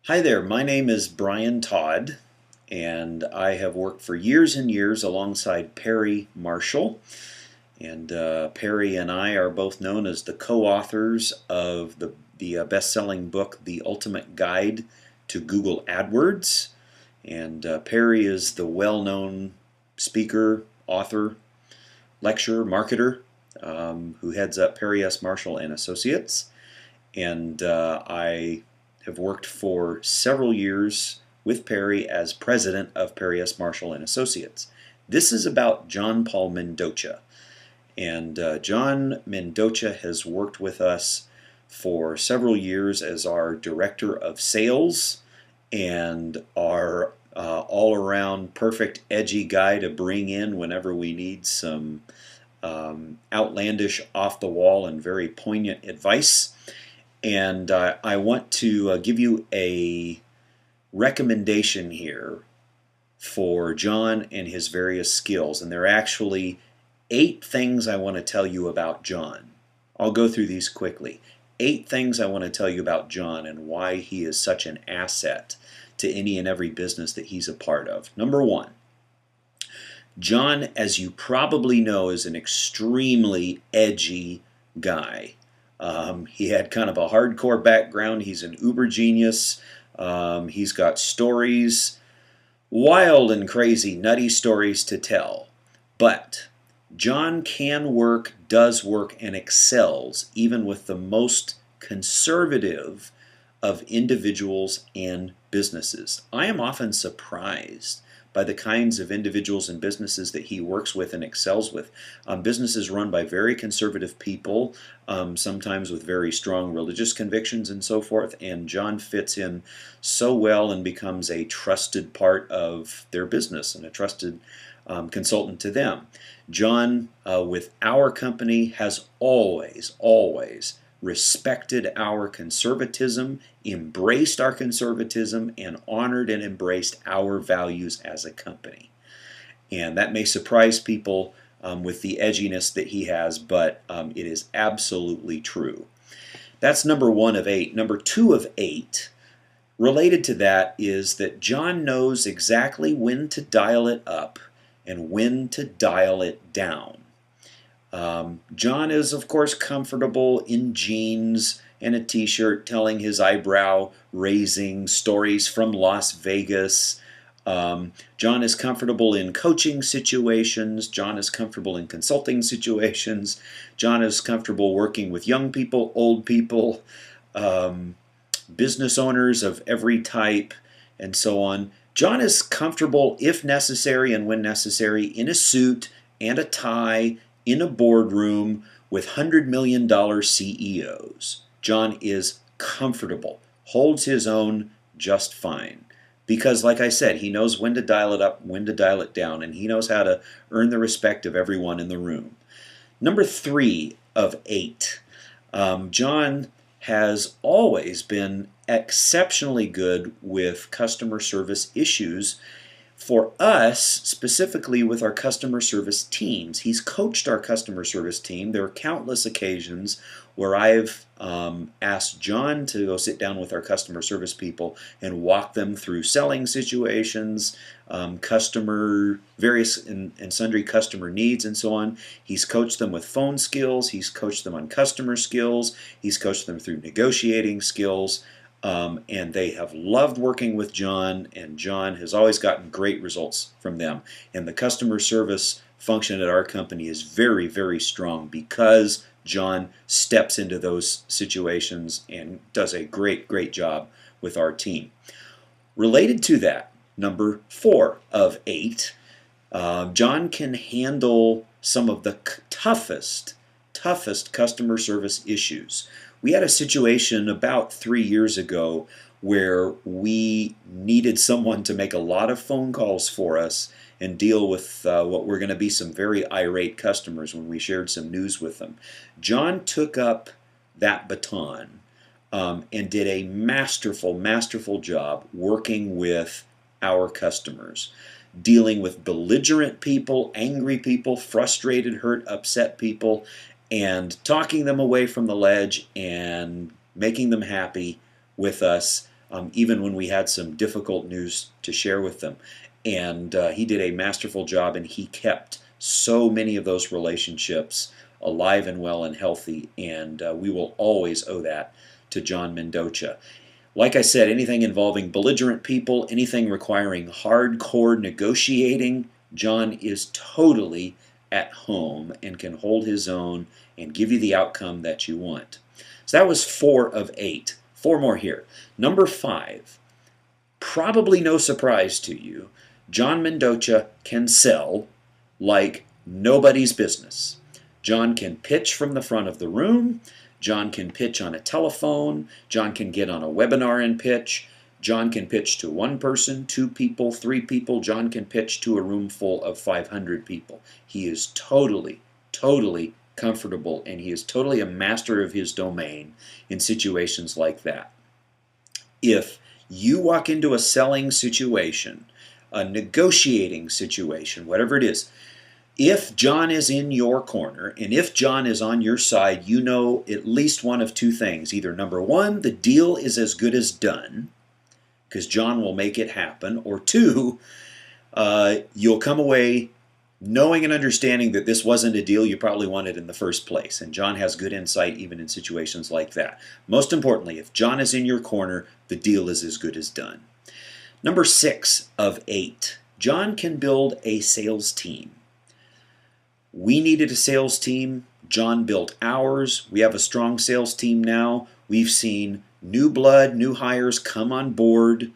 Hi there, my name is Bryan Todd, and I have worked for years and years alongside Perry Marshall. And Perry and I are both known as the co-authors of the best-selling book, The Ultimate Guide to Google AdWords. And Perry is the well-known speaker, author, lecturer, marketer who heads up Perry S. Marshall and Associates. And I have worked for several years with Perry as president of Perry S. Marshall and Associates. This is about John Paul Mendocha. And John Mendocha has worked with us for several years as our director of sales and our all-around perfect edgy guy to bring in whenever we need some outlandish, off-the-wall, and very poignant advice. And I want to give you a recommendation here for John and his various skills. And there are actually 8 things I want to tell you about John. I'll go through these quickly. 8 things I want to tell you about John and why he is such an asset to any and every business that he's a part of. Number 1, John, as you probably know, is an extremely edgy guy. He had kind of a hardcore background. He's an uber genius. He's got stories, wild and crazy, nutty stories to tell. But John can work, does work, and excels even with the most conservative of individuals and businesses. I am often surprised by the kinds of individuals and businesses that he works with and excels with. Businesses run by very conservative people, sometimes with very strong religious convictions and so forth, and John fits in so well and becomes a trusted part of their business and a trusted consultant to them. John, with our company, has always respected our conservatism, embraced our conservatism, and honored and embraced our values as a company. And that may surprise people with the edginess that he has, but it is absolutely true. That's number 1 of 8. Number 2 of 8, related to that, is that John knows exactly when to dial it up and when to dial it down. John is, of course, comfortable in jeans and a t-shirt telling his eyebrow-raising stories from Las Vegas. John is comfortable in coaching situations. John is comfortable in consulting situations. John is comfortable working with young people, old people, business owners of every type, and so on. John is comfortable, if necessary and when necessary, in a suit and a tie, in a boardroom with $100 million CEOs. John is comfortable, holds his own just fine. Because, like I said, he knows when to dial it up, when to dial it down, and he knows how to earn the respect of everyone in the room. Number 3 of 8, John has always been exceptionally good with customer service issues. For us, specifically with our customer service teams, he's coached our customer service team. There are countless occasions where I've asked John to go sit down with our customer service people and walk them through selling situations, various and sundry customer needs, and so on. He's coached them with phone skills. He's coached them on customer skills. He's coached them through negotiating skills. And they have loved working with John, and John has always gotten great results from them. And the customer service function at our company is very, very strong because John steps into those situations and does a great job with our team. Related to that, number 4 of 8, John can handle some of the toughest customer service issues. We had a situation about 3 years ago where we needed someone to make a lot of phone calls for us and deal with what were going to be some very irate customers when we shared some news with them. John took up that baton and did a masterful job working with our customers, dealing with belligerent people, angry people, frustrated, hurt, upset people, and talking them away from the ledge and making them happy with us even when we had some difficult news to share with them. And he did a masterful job, and he kept so many of those relationships alive and well and healthy, and we will always owe that to John Mendoza. Like I said, anything involving belligerent people, anything requiring hardcore negotiating, John is totally at home and can hold his own and give you the outcome that you want. So that was 4 of 8. 4 more here. Number 5, probably no surprise to you, John Mendoza can sell like nobody's business. John can pitch from the front of the room. John can pitch on a telephone. John can get on a webinar and pitch. John can pitch to 1 person, 2 people, 3 people. John can pitch to a room full of 500 people. He is totally comfortable, and he is totally a master of his domain in situations like that. If you walk into a selling situation, a negotiating situation, whatever it is, if John is in your corner and if John is on your side, you know at least one of 2 things. Either number 1, the deal is as good as done, because John will make it happen, or 2, you'll come away knowing and understanding that this wasn't a deal you probably wanted in the first place. And John has good insight even in situations like that. Most importantly, if John is in your corner, the deal is as good as done. Number 6 of 8, John can build a sales team. We needed a sales team. John built ours. We have a strong sales team now. We've seen new blood, new hires come on board.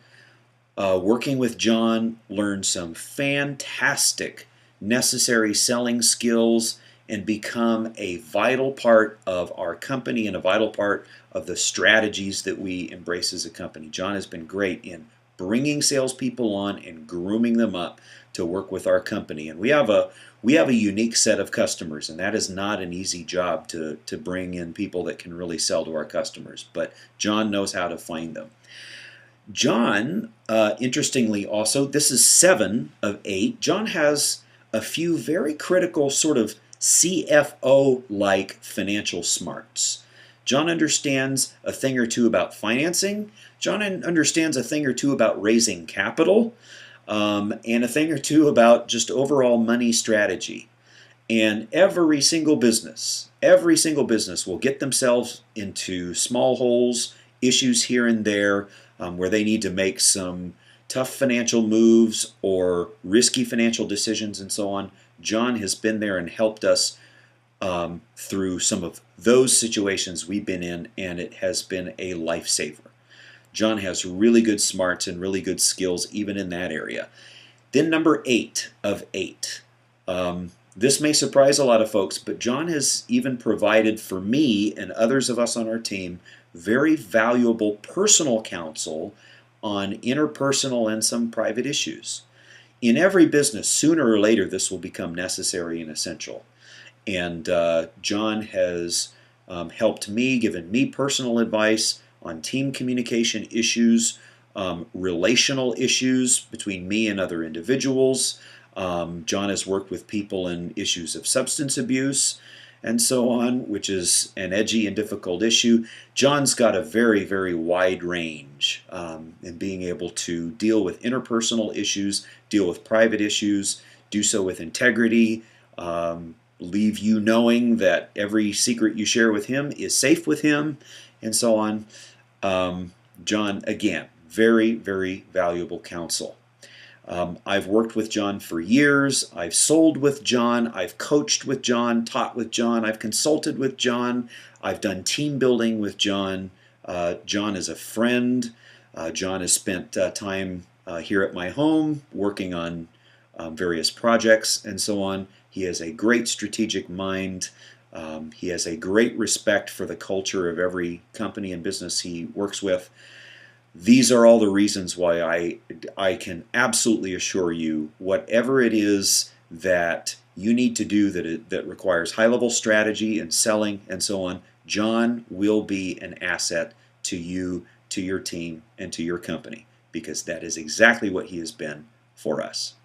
Working with John, learn some fantastic necessary selling skills and become a vital part of our company and a vital part of the strategies that we embrace as a company. John has been great in bringing salespeople on and grooming them up to work with our company. And we have a unique set of customers, and that is not an easy job to bring in people that can really sell to our customers. But John knows how to find them. John, interestingly also, this is 7 of 8. John has a few very critical sort of CFO-like financial smarts. John understands a thing or 2 about financing. John understands a thing or 2 about raising capital, and a thing or 2 about just overall money strategy. And every single business will get themselves into small holes, issues here and there, where they need to make some tough financial moves or risky financial decisions and so on. John has been there and helped us through some of those situations we've been in, and it has been a lifesaver. John has really good smarts and really good skills even in that area. Then number 8 of 8. This may surprise a lot of folks, but John has even provided for me and others of us on our team very valuable personal counsel on interpersonal and some private issues. In every business, sooner or later, this will become necessary and essential. And John has helped me, given me personal advice on team communication issues, relational issues between me and other individuals. John has worked with people in issues of substance abuse and so on, which is an edgy and difficult issue. John's got a very, very wide range in being able to deal with interpersonal issues, deal with private issues, do so with integrity, leave you knowing that every secret you share with him is safe with him, and so on. John, again, very, very valuable counsel. I've worked with John for years. I've sold with John. I've coached with John, taught with John. I've consulted with John. I've done team building with John. John is a friend. John has spent time here at my home working on various projects and so on. He has a great strategic mind. He has a great respect for the culture of every company and business he works with. These are all the reasons why I can absolutely assure you, whatever it is that you need to do that requires high-level strategy and selling and so on, John will be an asset to you, to your team, and to your company, because that is exactly what he has been for us.